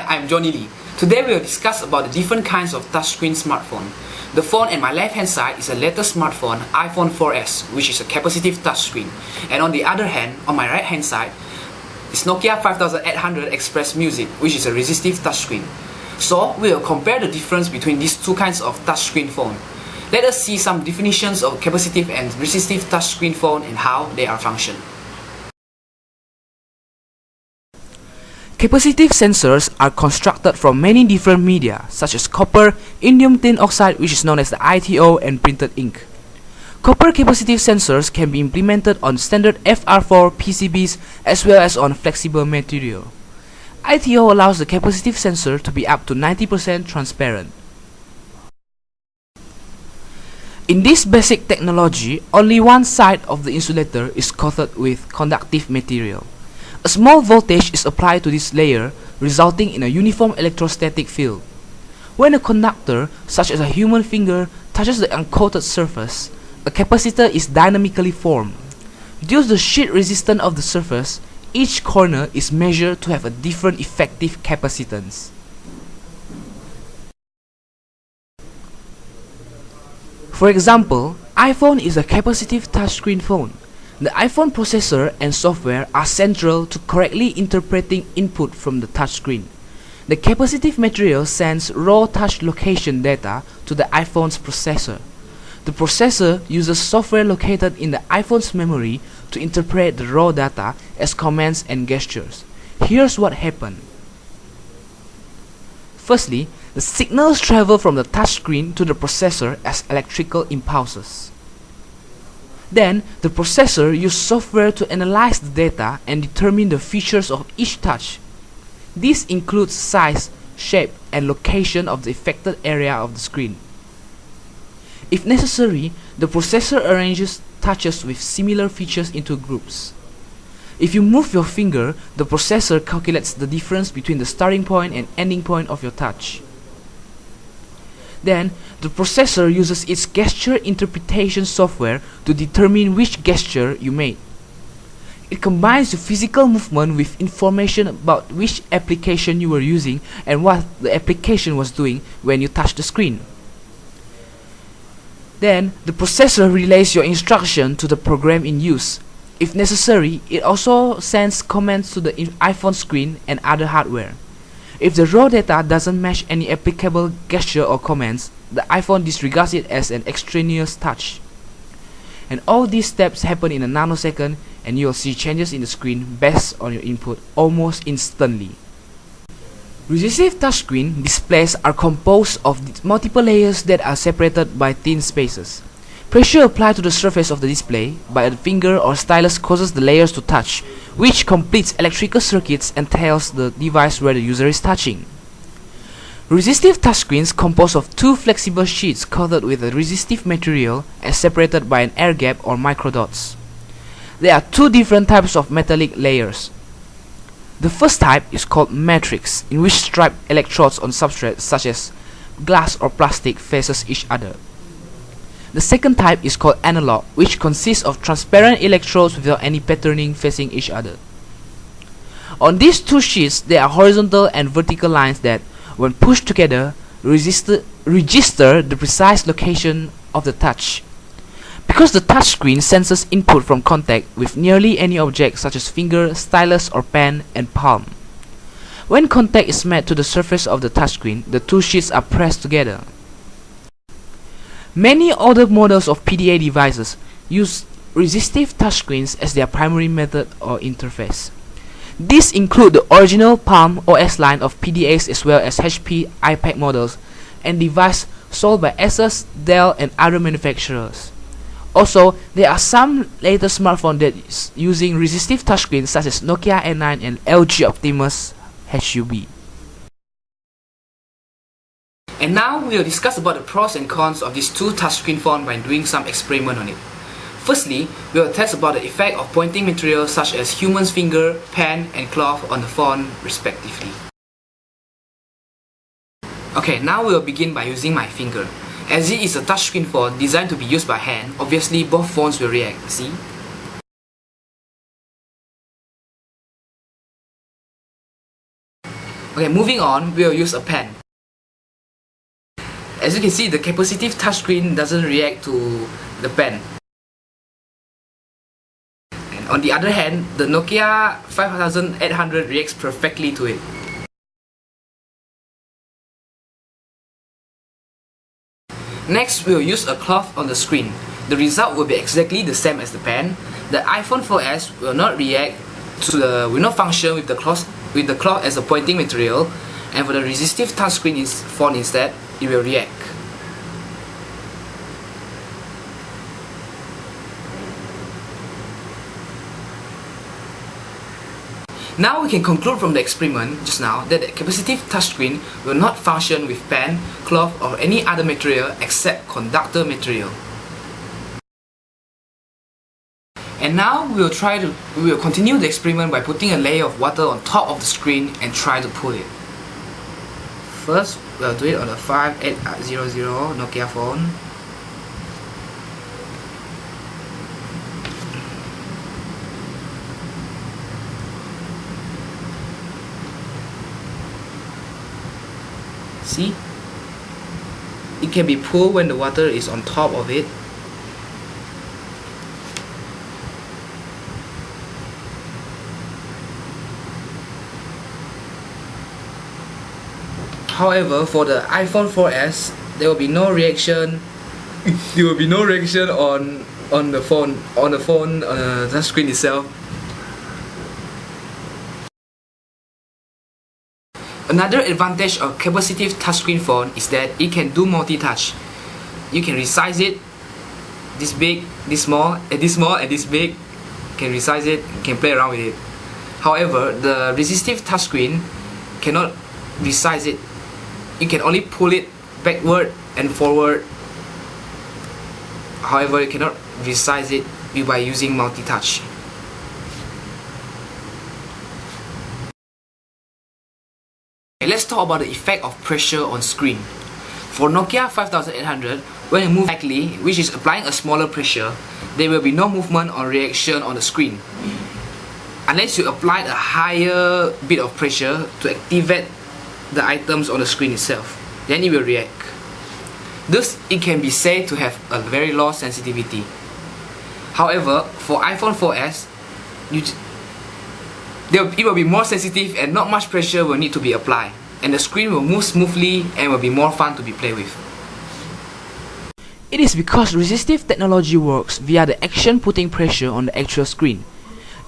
I'm Johnny Lee. Today we will discuss about the different kinds of touchscreen smartphone. The phone at my left hand side is a latest smartphone, iPhone 4S, which is a capacitive touchscreen. And on the other hand, on my right hand side, is Nokia 5800 Express Music, which is a resistive touchscreen. So we will compare the difference between these two kinds of touchscreen phone. Let us see some definitions of capacitive and resistive touchscreen phone and how they are function. Capacitive sensors are constructed from many different media, such as copper, indium tin oxide, which is known as the ITO, and printed ink. Copper capacitive sensors can be implemented on standard FR4 PCBs as well as on flexible material. ITO allows the capacitive sensor to be up to 90% transparent. In this basic technology, only one side of the insulator is coated with conductive material. A small voltage is applied to this layer, resulting in a uniform electrostatic field. When a conductor, such as a human finger, touches the uncoated surface, a capacitor is dynamically formed. Due to the sheet resistance of the surface, each corner is measured to have a different effective capacitance. For example, iPhone is a capacitive touchscreen phone. The iPhone processor and software are central to correctly interpreting input from the touchscreen. The capacitive material sends raw touch location data to the iPhone's processor. The processor uses software located in the iPhone's memory to interpret the raw data as commands and gestures. Here's what happened. Firstly, the signals travel from the touchscreen to the processor as electrical impulses. Then, the processor uses software to analyze the data and determine the features of each touch. This includes size, shape, and location of the affected area of the screen. If necessary, the processor arranges touches with similar features into groups. If you move your finger, the processor calculates the difference between the starting point and ending point of your touch. Then, the processor uses its gesture interpretation software to determine which gesture you made. It combines the physical movement with information about which application you were using and what the application was doing when you touched the screen. Then, the processor relays your instruction to the program in use. If necessary, it also sends commands to the iPhone screen and other hardware. If the raw data doesn't match any applicable gesture or commands, the iPhone disregards it as an extraneous touch. And all these steps happen in a nanosecond, and you'll see changes in the screen based on your input almost instantly. Resistive touchscreen displays are composed of multiple layers that are separated by thin spaces. Pressure applied to the surface of the display by a finger or stylus causes the layers to touch, which completes electrical circuits and tells the device where the user is touching. Resistive touchscreens compose of two flexible sheets coated with a resistive material and separated by an air gap or microdots. There are two different types of metallic layers. The first type is called matrix, in which striped electrodes on substrate such as glass or plastic faces each other. The second type is called analog, which consists of transparent electrodes without any patterning facing each other. On these two sheets, there are horizontal and vertical lines that, when pushed together, register the precise location of the touch. Because the touchscreen senses input from contact with nearly any object such as finger, stylus or pen, and palm. When contact is made to the surface of the touchscreen, the two sheets are pressed together. Many older models of PDA devices use resistive touchscreens as their primary method or interface. These include the original Palm OS line of PDAs as well as HP iPad models and devices sold by Asus, Dell, and other manufacturers. Also, there are some later smartphones that is using resistive touchscreens such as Nokia N9 and LG Optimus HUB. And now we will discuss about the pros and cons of these two touchscreen phones by doing some experiment on it. Firstly, we will test about the effect of pointing materials such as human's finger, pen, and cloth on the phone respectively. Okay, now we will begin by using my finger. As it is a touchscreen phone designed to be used by hand, obviously both phones will react, see? Okay, moving on, we'll use a pen. As you can see, the capacitive touchscreen doesn't react to the pen. And on the other hand, the Nokia 5800 reacts perfectly to it. Next, we'll use a cloth on the screen. The result will be exactly the same as the pen. The iPhone 4S will not function with the cloth as a pointing material, and for the resistive touchscreen phone instead, it will react. Now we can conclude from the experiment just now that the capacitive touchscreen will not function with pen, cloth or any other material except conductor material. And now we will continue the experiment by putting a layer of water on top of the screen and try to pull it. First, we'll do it on the 5800 Nokia phone. See? It can be pulled when the water is on top of it. However, for the iPhone 4S, there will be no reaction. There will be no reaction on the phone touch screen itself. Another advantage of capacitive touchscreen phone is that it can do multi-touch. You can resize it, this big, this small, and this big. You can resize it, you can play around with it. However, the resistive touchscreen cannot resize it. You can only pull it backward and forward. However, you cannot resize it by using multi-touch. Let's talk about the effect of pressure on screen. For Nokia 5800, when you move lightly, which is applying a smaller pressure, there will be no movement or reaction on the screen. Unless you apply a higher bit of pressure to activate the items on the screen itself, then it will react. Thus, it can be said to have a very low sensitivity. However, for iPhone 4S, it will be more sensitive and not much pressure will need to be applied, and the screen will move smoothly and will be more fun to be played with. It is because resistive technology works via the action putting pressure on the actual screen.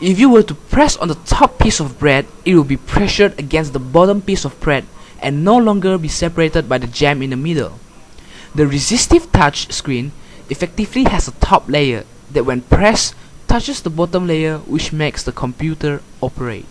If you were to press on the top piece of bread, it will be pressured against the bottom piece of bread and no longer be separated by the jam in the middle. The resistive touch screen effectively has a top layer that when pressed touches the bottom layer, which makes the computer operate.